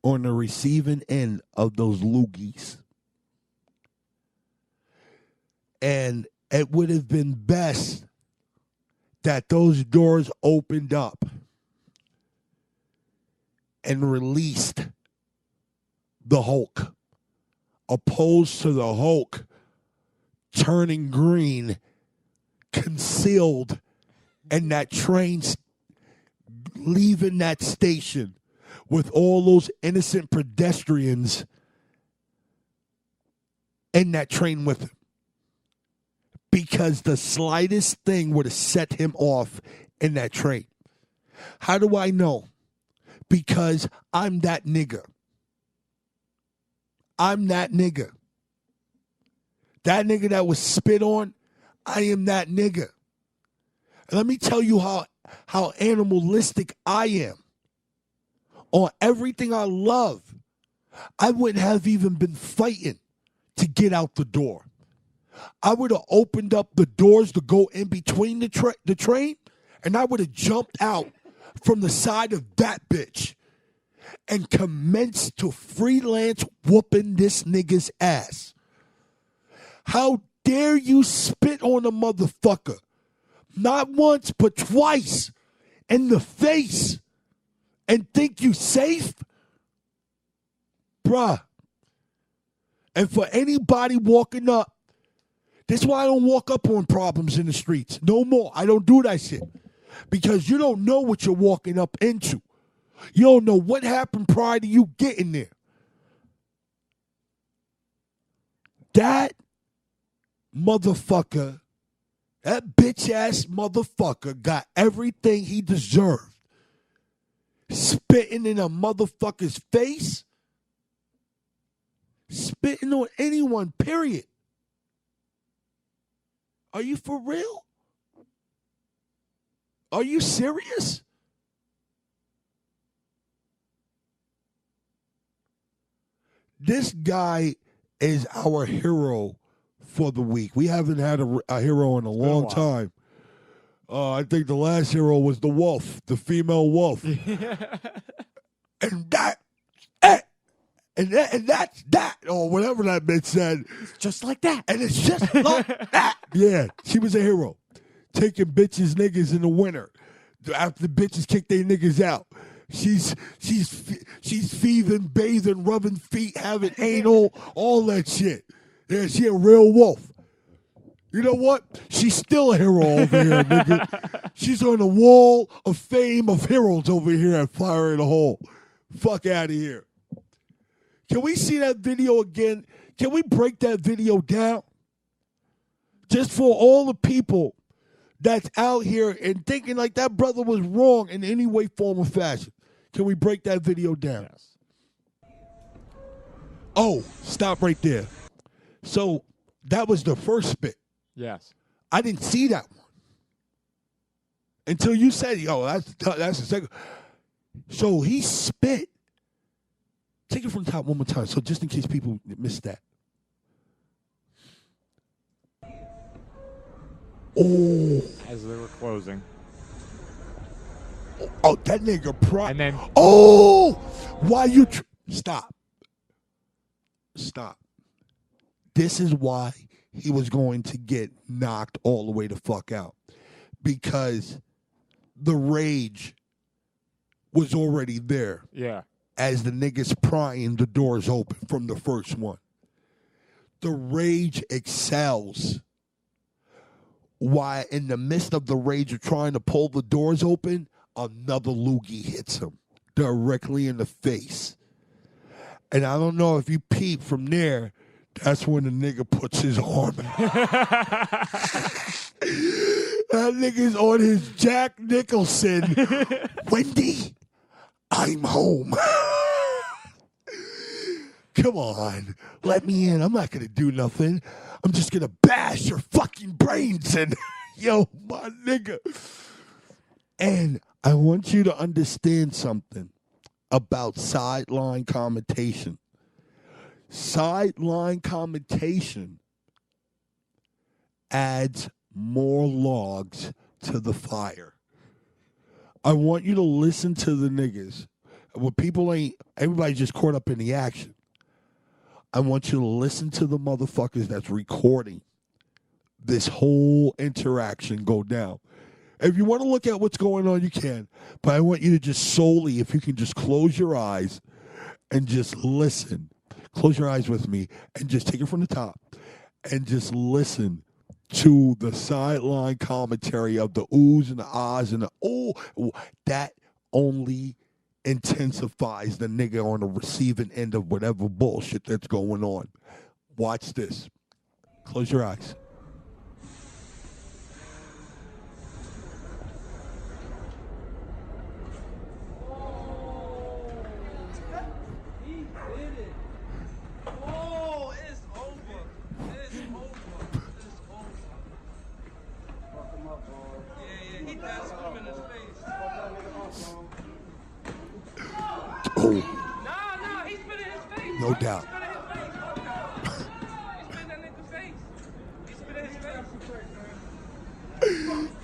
on the receiving end of those loogies. And it would have been best that those doors opened up and released the Hulk, opposed to the Hulk turning green, concealed, and that train leaving that station with all those innocent pedestrians in that train with him. Because the slightest thing would have set him off in that train. How do I know? Because I'm that nigga. I'm that nigga. That nigga that was spit on, I am that nigga. And let me tell you how animalistic I am. On everything I love, I wouldn't have even been fighting to get out the door. I would have opened up the doors to go in between the train, and I would have jumped out from the side of that bitch and commenced to freelance whooping this nigga's ass. How dare you spit on a motherfucker? Not once, but twice in the face and think you safe? Bruh. And for anybody walking up, this is why I don't walk up on problems in the streets. No more. I don't do that shit. Because you don't know what you're walking up into. You don't know what happened prior to you getting there. That motherfucker, that bitch-ass motherfucker got everything he deserved. Spitting in a motherfucker's face. Spitting on anyone, period. Are you for real? Are you serious? This guy is our hero for the week. We haven't had a hero in a long time. I think the last hero was the wolf, the female wolf. And that's that, or whatever that bitch said. It's just like that. And it's just like that. Yeah, she was a hero. Taking bitches, niggas in the winter. After the bitches kick their niggas out. She's thieving, bathing, rubbing feet, having anal, all that shit. Yeah, she a real wolf. You know what? She's still a hero over here, nigga. She's on the wall of fame of heroes over here at Fire in the Hole. Fuck out of here. Can we see that video again? Can we break that video down? Just for all the people that's out here and thinking like that brother was wrong in any way, form, or fashion. Can we break that video down? Yes. Oh, stop right there. So that was the first spit. Yes. I didn't see that one until you said, "Yo, that's the second." So he spit. Take it from the top one more time, so just in case people missed that. Oh. As they were closing. Oh, that nigga Prime. And then Oh, why you stop? Stop. This is why he was going to get knocked all the way the fuck out, because the rage was already there. yeah. As the niggas prying the doors open from the first one. The rage excels. Why, in the midst of the rage of trying to pull the doors open, another loogie hits him directly in the face. And I don't know if you peep from there, that's when the nigga puts his arm out. That nigga's on his Jack Nicholson. Wendy, I'm home. Come on, let me in. I'm not going to do nothing. I'm just going to bash your fucking brains in. Yo, my nigga. And I want you to understand something about sideline commentation. Sideline commentation adds more logs to the fire. I want you to listen to the niggas. When people ain't, everybody's just caught up in the action. I want you to listen to the motherfuckers that's recording this whole interaction go down. If you want to look at what's going on, you can. But I want you to just solely, if you can just close your eyes and just listen. Close your eyes with me and just take it from the top and just listen to the sideline commentary of the oohs and the ahs and the oh. That only intensifies the nigga on the receiving end of whatever bullshit that's going on. Watch this. Close your eyes. Oh, Nah, he spit in his face. no doubt. He spit in that nigga's face. He spit in his face.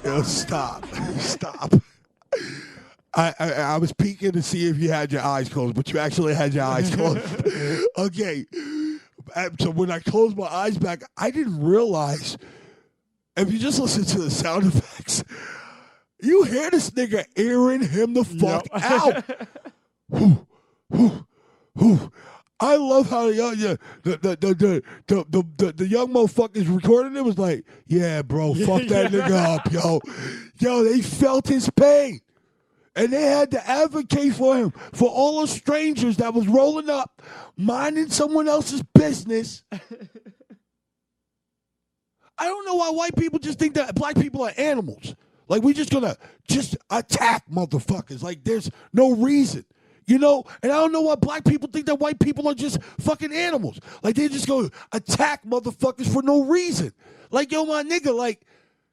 Yo, stop. Stop. I was peeking to see if you had your eyes closed, but you actually had your eyes closed. Okay. So when I closed my eyes back, I didn't realize, if you just listen to the sound effects, you hear this nigga airing him the fuck out. Whew, whew, whew. I love how the young motherfuckers recording it was like, yeah, bro, fuck that nigga up, yo. Yo, they felt his pain. And they had to advocate for him, for all the strangers that was rolling up, minding someone else's business. I don't know why white people just think that black people are animals. Like, we just gonna just attack motherfuckers. Like, there's no reason. You know, and I don't know why black people think that white people are just fucking animals. Like, they just go attack motherfuckers for no reason. Like, yo, my nigga, like,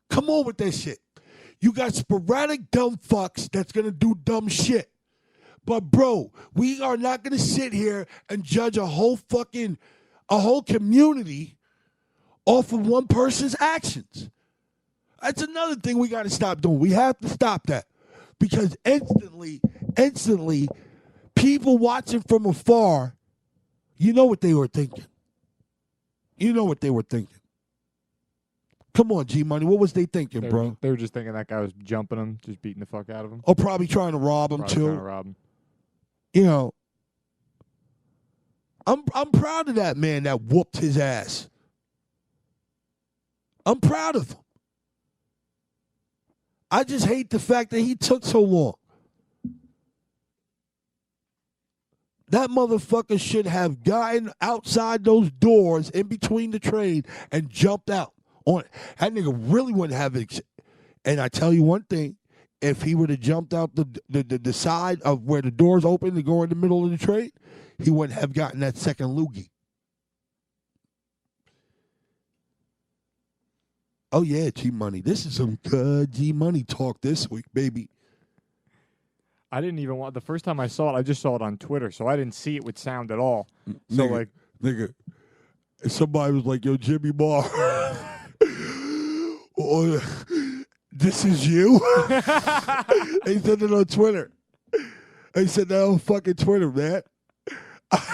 come on with that shit. You got sporadic dumb fucks that's going to do dumb shit. But, bro, we are not going to sit here and judge a whole community off of one person's actions. That's another thing we got to stop doing. We have to stop that. Because instantly, people watching from afar, you know what they were thinking. You know what they were thinking. Come on, G-Money. What was they thinking, bro? They were just thinking that guy was jumping him, just beating the fuck out of him. Or probably trying to rob him, Probably too. trying to rob him. You know, I'm proud of that man that whooped his ass. I'm proud of him. I just hate the fact that he took so long. That motherfucker should have gotten outside those doors in between the train and jumped out. On it. That nigga really wouldn't have it. And I tell you one thing, if he would have jumped out the side of where the doors open to go in the middle of the train, he wouldn't have gotten that second loogie. Oh, yeah, G-Money. This is some good G-Money talk this week, baby. I didn't even want, the first time I saw it, I just saw it on Twitter, so I didn't see it with sound at all. So, Nigga, somebody was like, yo, Jimmy Marr. this is you? He said it on Twitter. He said that on fucking Twitter, man.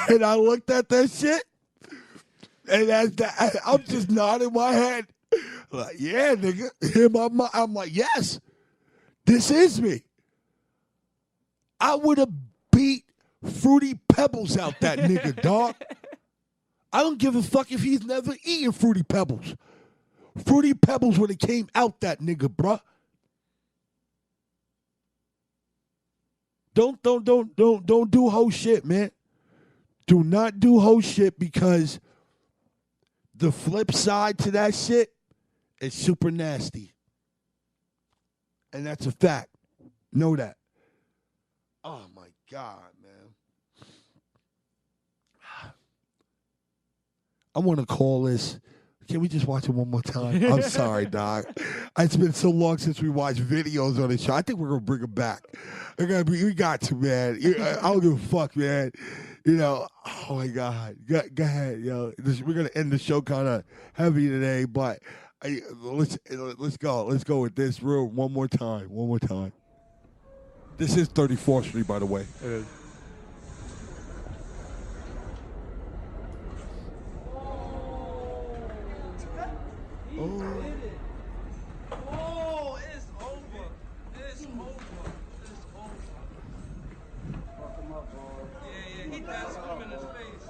And I looked at that shit, and I'm just nodding my head. Like, yeah, nigga. In my mind, I'm like, yes, this is me. I would have beat Fruity Pebbles out that nigga, dog. I don't give a fuck if he's never eaten Fruity Pebbles. Fruity Pebbles would have came out that nigga, bruh. Don't do hoe shit, man. Do not do hoe shit, because the flip side to that shit is super nasty. And that's a fact. Know that. Oh my God, man. I want to call this. Can we just watch it one more time? I'm sorry, dog. It's been so long since we watched videos on the show. I think we're gonna bring it back. We got to, man. I don't give a fuck, man. You know, oh my God. Go ahead, yo. We're gonna end the show kind of heavy today, but let's go. Let's go with this room one more time. One more time. This is 34th Street, by the way. It is. Oh, it's over. It's over. It's over. Fuck him up, bro. Yeah, he danced him in his face.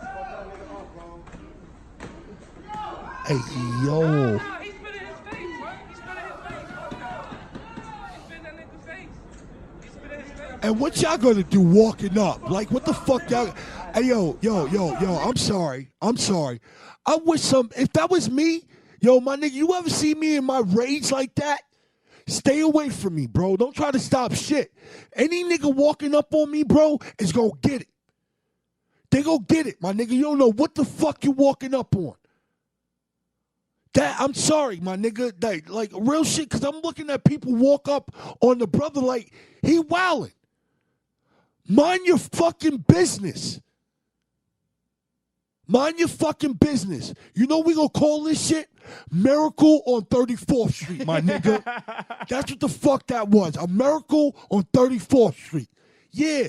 Hey, yo. No, he spit in his face, bro. He spit in his face. Fuck that. He spit in that nigga's face. He spit in his face. And what y'all gonna do walking up? Like, what the fuck y'all? Hey, yo, I'm sorry. I wish if that was me, yo, my nigga, you ever see me in my rage like that? Stay away from me, bro. Don't try to stop shit. Any nigga walking up on me, bro, is gonna get it. They gonna get it, my nigga. You don't know what the fuck you walking up on. That, I'm sorry, my nigga. Like real shit, because I'm looking at people walk up on the brother like he wildin'. Mind your fucking business. Mind your fucking business. You know we gonna call this shit Miracle on 34th Street, my nigga. That's what the fuck that was. A miracle on 34th Street. Yeah.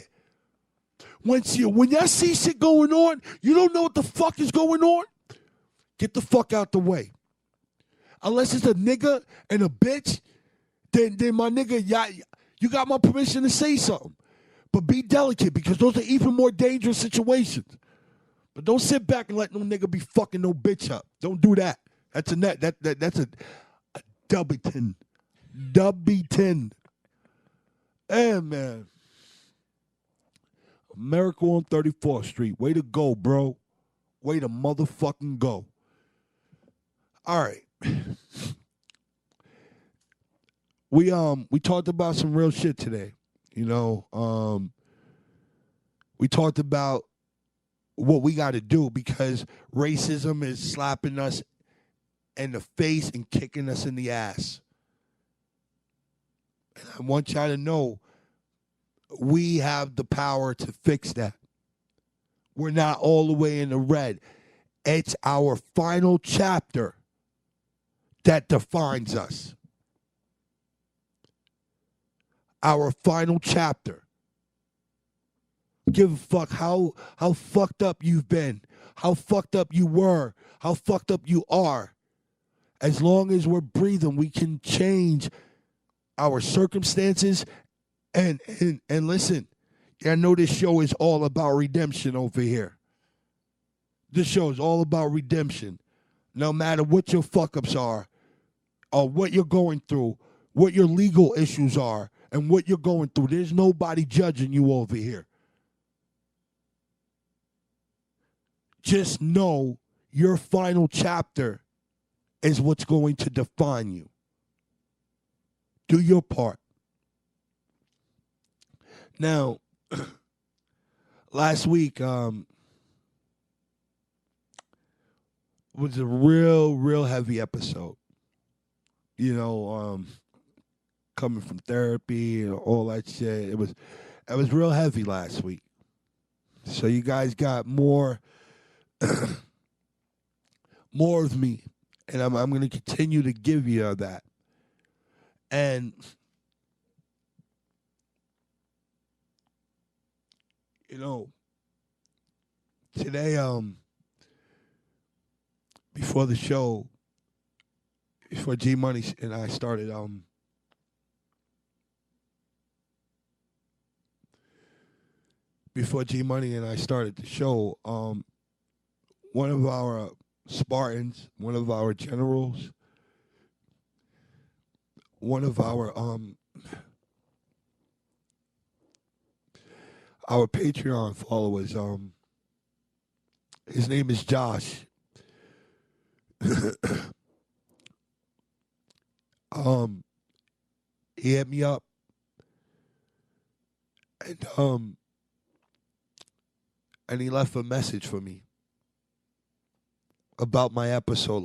When y'all see shit going on, you don't know what the fuck is going on, get the fuck out the way. Unless it's a nigga and a bitch, then my nigga, you got my permission to say something. But be delicate, because those are even more dangerous situations. But don't sit back and let no nigga be fucking no bitch up. Don't do that. That's a dubby-tin. Dubby-tin. Hey, man. Miracle on 34th Street. Way to go, bro. Way to motherfucking go. All right. We talked about some real shit today. You know, we talked about what we got to do, because racism is slapping us in the face and kicking us in the ass. And I want y'all to know we have the power to fix that. We're not all the way in the red. It's our final chapter that defines us. Our final chapter. Give a fuck how fucked up you've been, how fucked up you were, how fucked up you are. As long as we're breathing, we can change our circumstances. And listen, I know this show is all about redemption over here. This show is all about redemption. No matter what your fuck-ups are, or what you're going through, what your legal issues are, and what you're going through, there's nobody judging you over here. Just know your final chapter is what's going to define you. Do your part. Now, last week was a real heavy episode. You know, coming from therapy and all that shit. It was real heavy last week. So you guys got more more of me, and I'm going to continue to give you that. And you know, today, before the show, before G Money and I started, before G Money and I started the show, one of our Spartans, one of our generals, one of our Patreon followers, his name is Josh. He hit me up and he left a message for me about my episode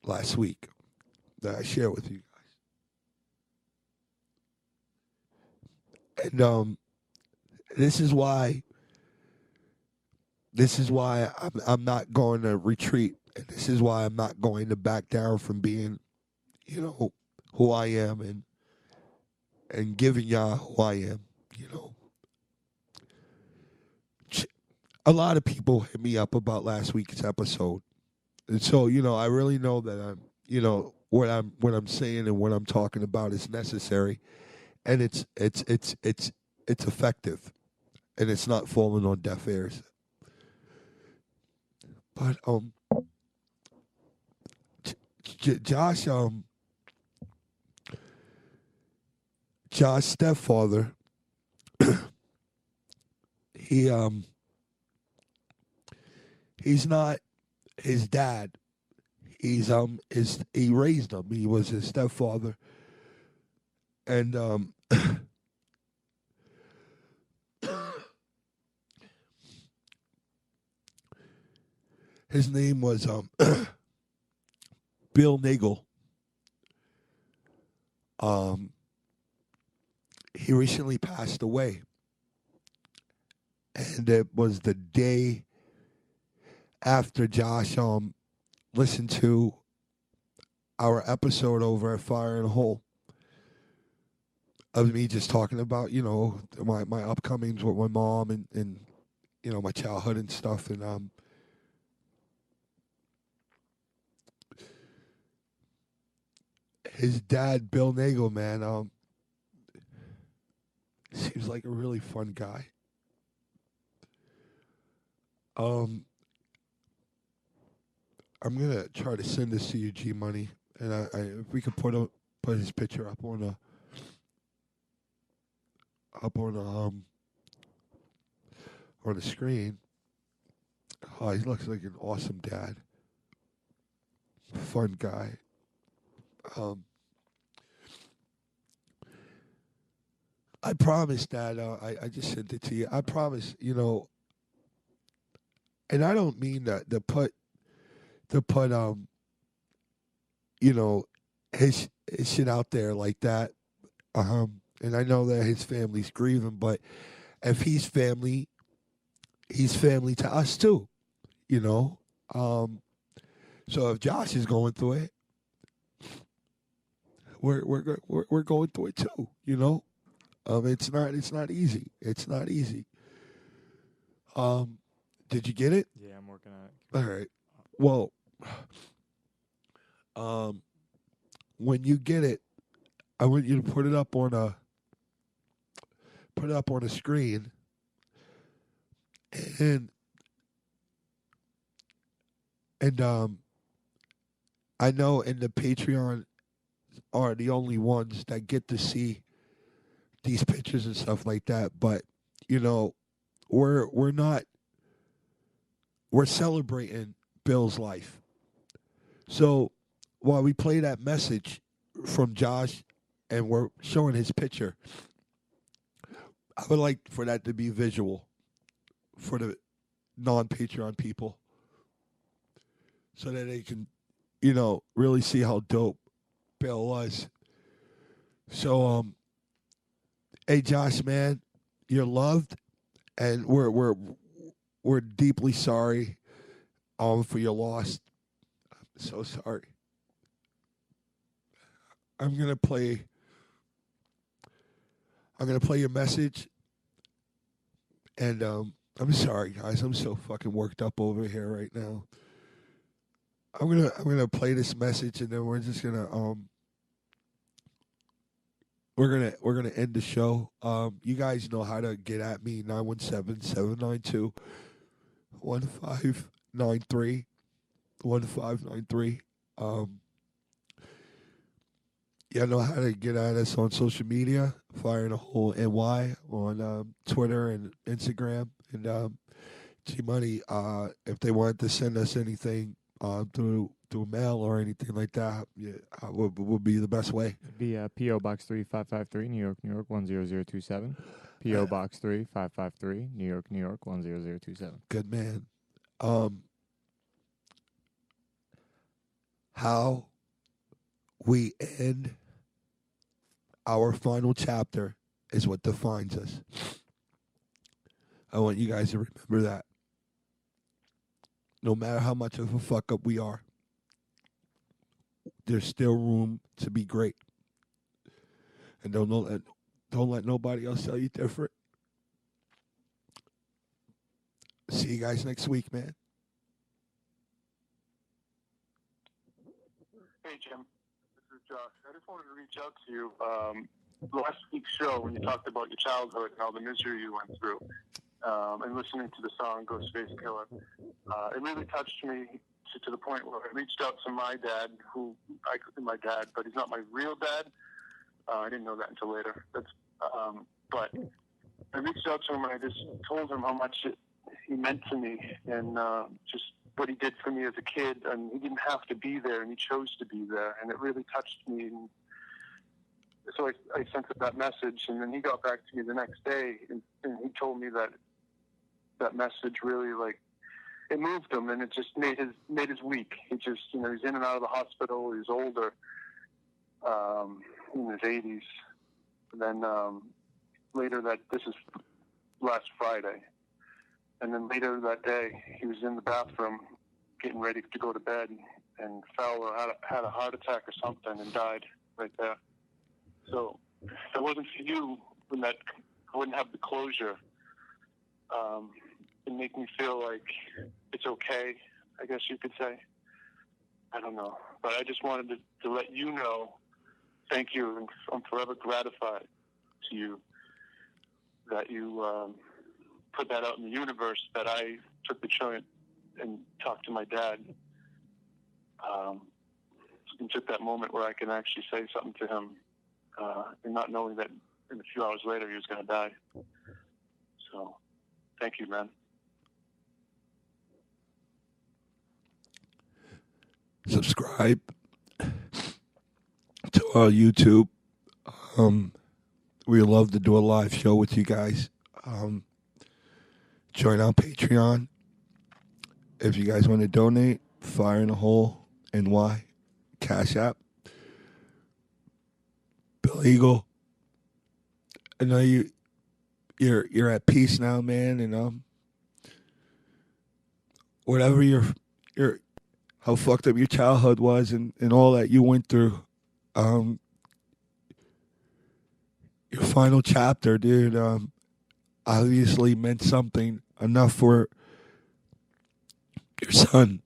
last week that I shared with you guys. And this is why I'm not going to retreat, and this is why I'm not going to back down from being, you know, who I am and giving y'all who I am, you know. A lot of people hit me up about last week's episode. And so, you know, I really know that I'm, you know, what I'm saying and what I'm talking about is necessary, and it's effective, and it's not falling on deaf ears. But Josh's stepfather, he's not his dad. He raised him. He was his stepfather, and his name was Bill Nagel. He recently passed away, and it was the day after Josh listened to our episode over at Fire and Hole of me just talking about, you know, my upcomings with my mom and you know, my childhood and stuff. And his dad, Bill Nagel, man, seems like a really fun guy. I'm gonna try to send this to you, G Money, and I if we could put his picture up on the screen. Oh, he looks like an awesome dad, fun guy. I promise, Dad. I just sent it to you. I promise, you know, and I don't mean that to put you know, his shit out there like that. And I know that his family's grieving, but if he's family to us too, you know. So if Josh is going through it, we're going through it too, you know. It's not easy. It's not easy. Did you get it? Yeah, I'm working on it. All right. Well, when you get it, I want you to put it up on a screen, and I know in the Patreon are the only ones that get to see these pictures and stuff like that, but you know, we're celebrating Bill's life. So while we play that message from Josh and we're showing his picture, I would like for that to be visual for the non-Patreon people so that they can, you know, really see how dope Bill was. So, hey, Josh, man, you're loved, and we're deeply sorry for your loss. I'm so sorry. I'm gonna play your message, and I'm sorry, guys. I'm so fucking worked up over here right now. I'm gonna play this message, and then we're just gonna we're gonna end the show. You guys know how to get at me, 917-792-1593. 1593. You know how to get at us on social media, Fire in a Hole NY on Twitter and Instagram. And G Money, if they wanted to send us anything through mail or anything like that, yeah, would be the best way. It'd be P.O. Box 3553, New York, New York 10027. P.O. Box 3553, New York, New York 10027. Good man. How we end our final chapter is what defines us. I want you guys to remember that. No matter how much of a fuck up we are, there's still room to be great. And don't let nobody else tell you different. See you guys next week, man. Hey, Jim. This is Josh. I just wanted to reach out to you. Last week's show, when you talked about your childhood and all the misery you went through, and listening to the song Ghostface Killer, it really touched me to the point where I reached out to my dad, but he's not my real dad. I didn't know that until later. But I reached out to him and I just told him how much he meant to me and just what he did for me as a kid. And he didn't have to be there, and he chose to be there, and it really touched me. And so I sent him that message, and then he got back to me the next day, and he told me that message really, like, it moved him, and it just made his week. He just, he's in and out of the hospital. He's older, in his 80s. And then later this is last Friday, and then later that day, he was in the bathroom getting ready to go to bed, and fell or had a heart attack or something and died right there. So if it wasn't for you, I wouldn't have the closure. It make me feel like it's okay, I guess you could say. I don't know. But I just wanted to let you know, thank you, and I'm forever gratified to you that you put that out in the universe, that I took the chance and talked to my dad, and took that moment where I can actually say something to him, and not knowing that in a few hours later he was going to die. So, thank you, man. Subscribe to our YouTube. We love to do a live show with you guys. Join our Patreon. If you guys want to donate, Fire in a Hole NY, Cash App. Bill Eagle. I know you're at peace now, man, and whatever your how fucked up your childhood was and all that you went through. Your final chapter, dude, obviously meant something enough for your son,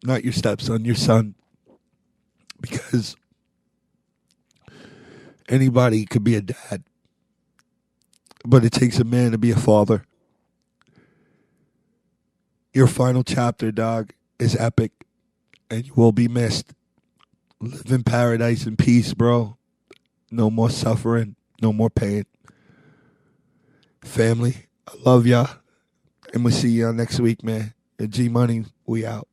not your stepson, your son. Because anybody could be a dad, but it takes a man to be a father. Your final chapter, dog, is epic, and you will be missed. Live in paradise and peace, bro. No more suffering, no more pain. Family, I love y'all, and we'll see y'all next week, man. And G Money, we out.